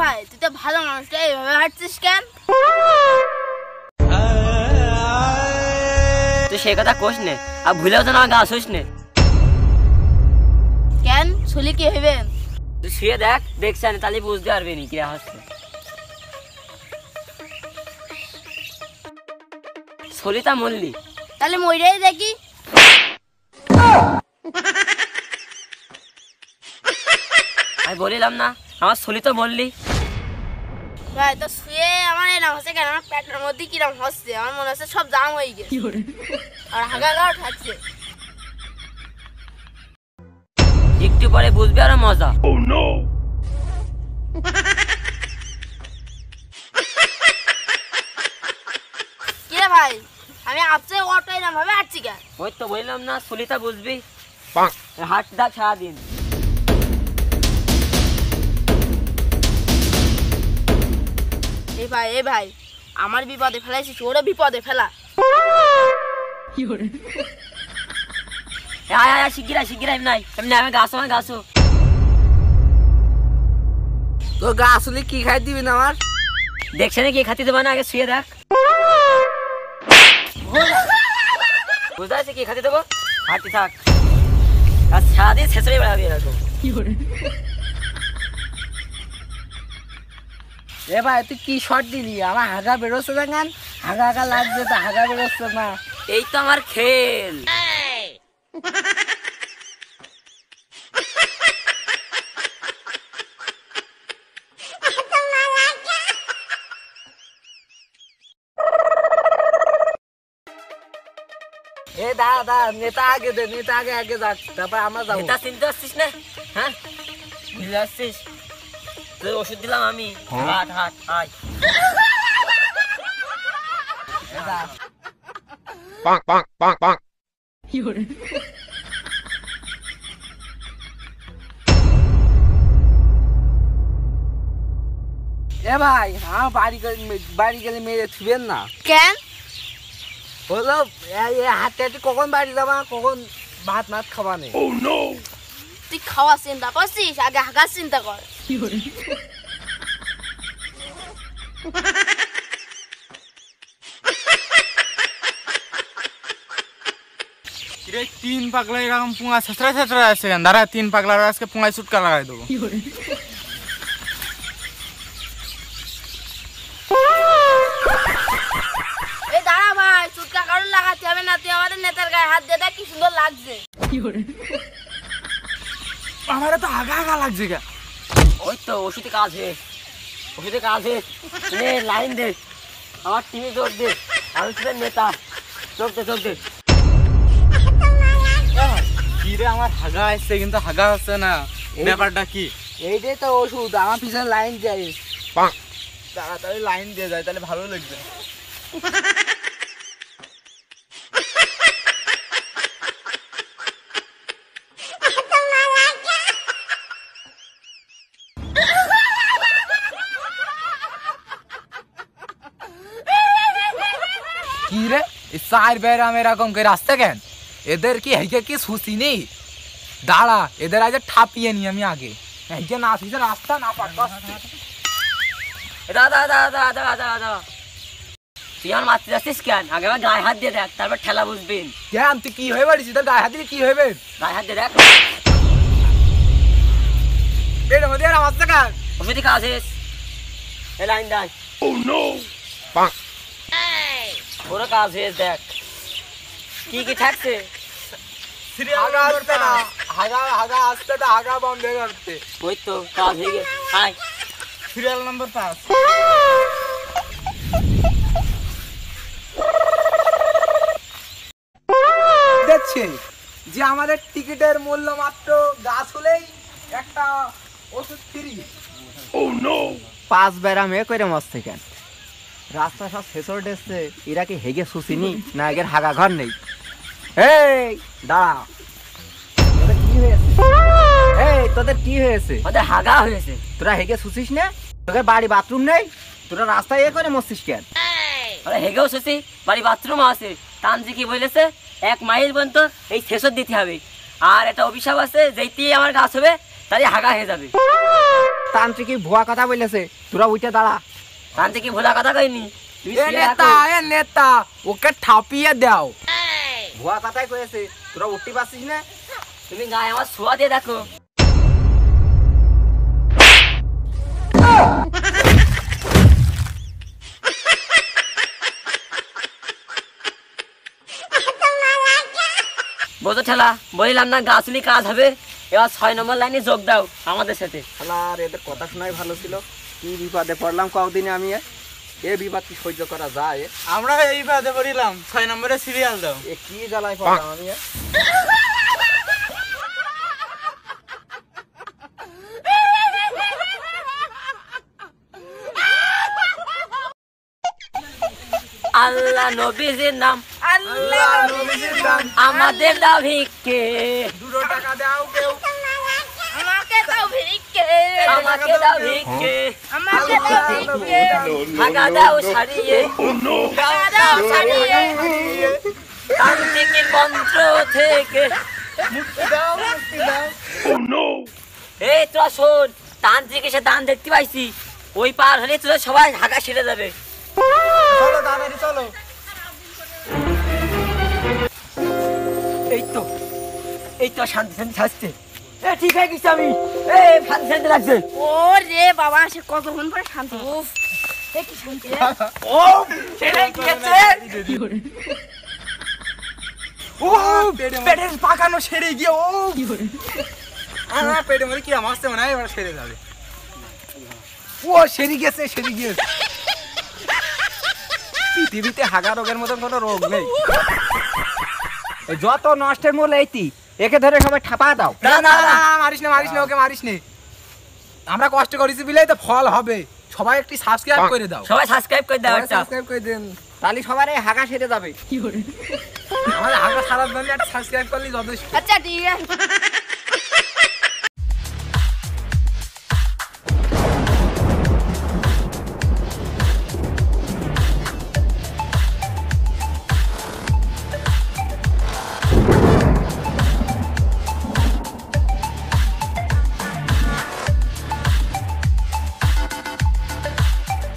ভাই তুই তো ভালো মানুষ, এইভাবে হাঁটছিস কেন? তুই সেই কথা কোস নে, আর ভুলেও তো না গাছ হইস নে। কেন শুলি কি হইবেন? তুই শুয়ে দেখ, দেখছি না তাহলে বুঝতে পারবি নি কি হচ্ছে। সলিতা মল্লি তাহলে মইরাই দেখি। আমি বলিলাম না আমার সলিতা মল্লি। ভাই তো শুয়ে আমার এরকম হচ্ছে কেন? আমার পেটের মধ্যে কিরকম হচ্ছে, আমার মনে হচ্ছে সব জাম হয়ে গেছে আর হাগাগাও ঠাকছে। একটু পরে বুঝবি আর মজা। কিরে ভাই আমি আপসে অটো এরকম ভাবে হাঁটছি কেন? ওই তো বললাম না সলিতা বুঝবি, হাট দাক সারাদিন। এই ভাই আমার বিপদে ফেলাইছিস, ওরে বিপদে ফেলা। শিগগিরাই নাই এমনি আমি গাছ আমার গাছ। তো গা আসলে কি খাই দিবি না আমার? দেখছে না কি খাতি দেবো না, আগে শুয়ে দেখ। বুঝতে পারছি কি খাতি দেবো, হাঁটি থাক আর সারাদিন ছেঁচড়ে বেড়াবি এরকম। এ ভাই তুই কি শর্ট দিলি? আমার হাগা বেরোচ্ছে না গান, হাগা হাগা লাগছে তো হাগা বেরোচ্ছে না। এই তো আমার খেল। এ দা নেতা আগে দে, নেতা আগে যাক, তারপর আমরা যাবো। এটা চিনতে পারছিস না? হ্যাঁ বুঝতে পারছিস? তুই ওষুধ দিলাম আমি, হাট হাট আয়। এ ভাই আমার বাড়ি গেলে মেয়ে ছুবেন না কেন? বললো হাতে হাতে কখন বাড়ি যাবা, কখন ভাত মাত খাবা নেই। তুই খাওয়া চিন্তা করছিস, আগে হাগার চিন্তা কর। তিন পাগলা এরকম পুঙা ছেঁচড়া ছেঁচড়া আছে কেন? দাঁড়া, তিন পাগলার আজকে পুঙায় চুটকা লাগাই দেবো। এই দাঁড়া ভাই, চুটকা কারণ লাগাতে হবে না, তুই আমাদের নেতার গায়ে হাত দিয়ে দেখ কি সুন্দর লাগছে। আমার তো আগা আগা লাগছে গা। ওই তো ওষুধে কাজ হে, ওষুধে কাজ হে। লাইন দে, আমার টিমে যোগ দে, আমি তোদের নেতা। যোগ দে। কি রে, আমার হাগা আসছে কিন্তু হাগা হচ্ছে না, ব্যাপারটা কি? এইটাই তো ওষুধ, আমার পিছনে লাইন যাই। তাড়াতাড়ি লাইন দিয়ে যায় তাহলে ভালো লাগবে। কি রে, চার বের আমি এরকম করে আসতে কেন? এদের কি হেগে কি সুসি নেই? দাঁড়া, এদের আজ ঠাপিয়ে নি আমি আগে। হেগে না আসিছে রাস্তা না পারবো। দাদা তুই আমার মারতে যাচ্ছিস কেন? আগে আমার গায়ে হাত দিয়ে দেখ, তারপর ঠেলা বুঝবি। কেন তুই কি হয়ে পারিস? তোর গায়ে হাত দিলে কি হইবে? গায়ে হাত দিয়ে দেখ। এর মধ্যে আর আমার টাকা ওষুধে কাজ শেষ। এই লাইন দেখ। পুরো কাজ শেষ, দেখ কি থাকছে। হাগা আসতে না, হাগা আসতে না, হাগা বন্ধ করতে। ওই তো কাজ হয়ে গেছে। আয় সিরিয়াল নাম্বার 5। দেখছে যে আমাদের টিকিটের মূল্য মাত্র গাছ হলেই একটা ওষুধ ফ্রি। 5 বেড়া মেয়ে করে মস্তে কেন? রাস্তা সব শেষর ডেসছে, এরা কি হেগে শুছিনি না আগের হাগা ঘর নেই? এই দাঁড়া, তোদের কি হয়েছে? তোদের কি হয়েছে? ওদের হাগা হয়েছে। তোরা হেগে শুছিস না? তোদের বাড়ি বাথরুম নেই? তোরা রাস্তায় এ করে মস্তিস কেন? হেগেও শুছি, বাড়ি বাথরুম আছে। তানজি কি বলেছে, 1 মাইল পর্যন্ত এই শেষর দিতে হবে। আর একটা অভিশাপ আছে, যেইটি আমার গাছ হবে তাই হাগা হয়ে যাবে। তান্ত্রিক ভুয়া কথা বলেছে, তোরা উঠে দাঁড়া। তান্ত্রিক কি ভোলা কথা কইনি? তুমি এ নেতা ওকে ঠাপিয়ে দাও। ভুয়া কথাই কয়েছে, তোরা উঠতে পারছিস না? তুমি গায়ে আমার ছোঁয়া দিয়ে দেখো। বোঝো ঠেলা, বলিলাম না গাছুলি কাজ হবে। এবার 6 নম্বর লাইনে যোগ দাও আমাদের সাথে। আর এদের কথা শোনাই ভালো ছিল। কি বিপদে পড়লাম কদিনে আমি। এ বিপদ কি সহ্য করা যায়? আমরা এই বাদে পড়িলাম 6 নম্বরে সিরিয়াল দাও। এ কি জ্বালায় পড়লাম আমি। আল্লাহ নবীজির নাম, আল্লাহ নবীজির নাম, আমাদের দাও ভিক্ষে, 2 টাকা দাও কেউ, আমাকে দাও ভিক্ষে, আমাকে দাও ভিক্ষে, আমাকে দাও ভিক্ষে, ভাগা দাও সারিয়ে, টাকা দাও ছাড়িয়ে, তান্ত্রিকের মন্ত্র থেকে। মুক্তি দাও, মুক্তি দাও। এই তোরা শোন, তান্ত্রিক এসে দান দেখতে পাইছি, ওই পার হলে তোরা সবাই হাগা সেরে যাবে। চলো দাদারি চলো। এই তো শান্তি শান্তি ছাড়ছে। এ ঠিক হয়ে গেছি আমি। এ শান্তি শান্তি লাগছে। ও রে বাবা, সে কতক্ষণ পরে শান্তি। উফ, এ কি শান্তি রে। ও সেটাই কি হচ্ছে? ও পেটের পাকানো সেরে গিয়ে ও আমার পেটের মধ্যে কি আসছে মনে হয়, এবার সেরে যাবে। ও সেরে গেছে, সেরে গিয়েছে। পৃথিবীতে হাগা রোগের মতন কোনো রোগ নেই। এই যত নষ্টের মূল এইটি, একে ধরে সবাই ঠাপা দাও। না না না, মারিস না, মারিস না, ওকে মারিস না। আমরা কষ্ট করেছি বিলেই তো ফল হবে। সবাই একটি সাবস্ক্রাইব করে দাও। সবাই সাবস্ক্রাইব করে দাও একটা। সাবস্ক্রাইব করে দেন। তাহলে সবার এই হাগা সেরে যাবে। আমাদের হাগা সারার জন্য একটা সাবস্ক্রাইব করলে যথেষ্ট। আচ্ছা ঠিক আছে।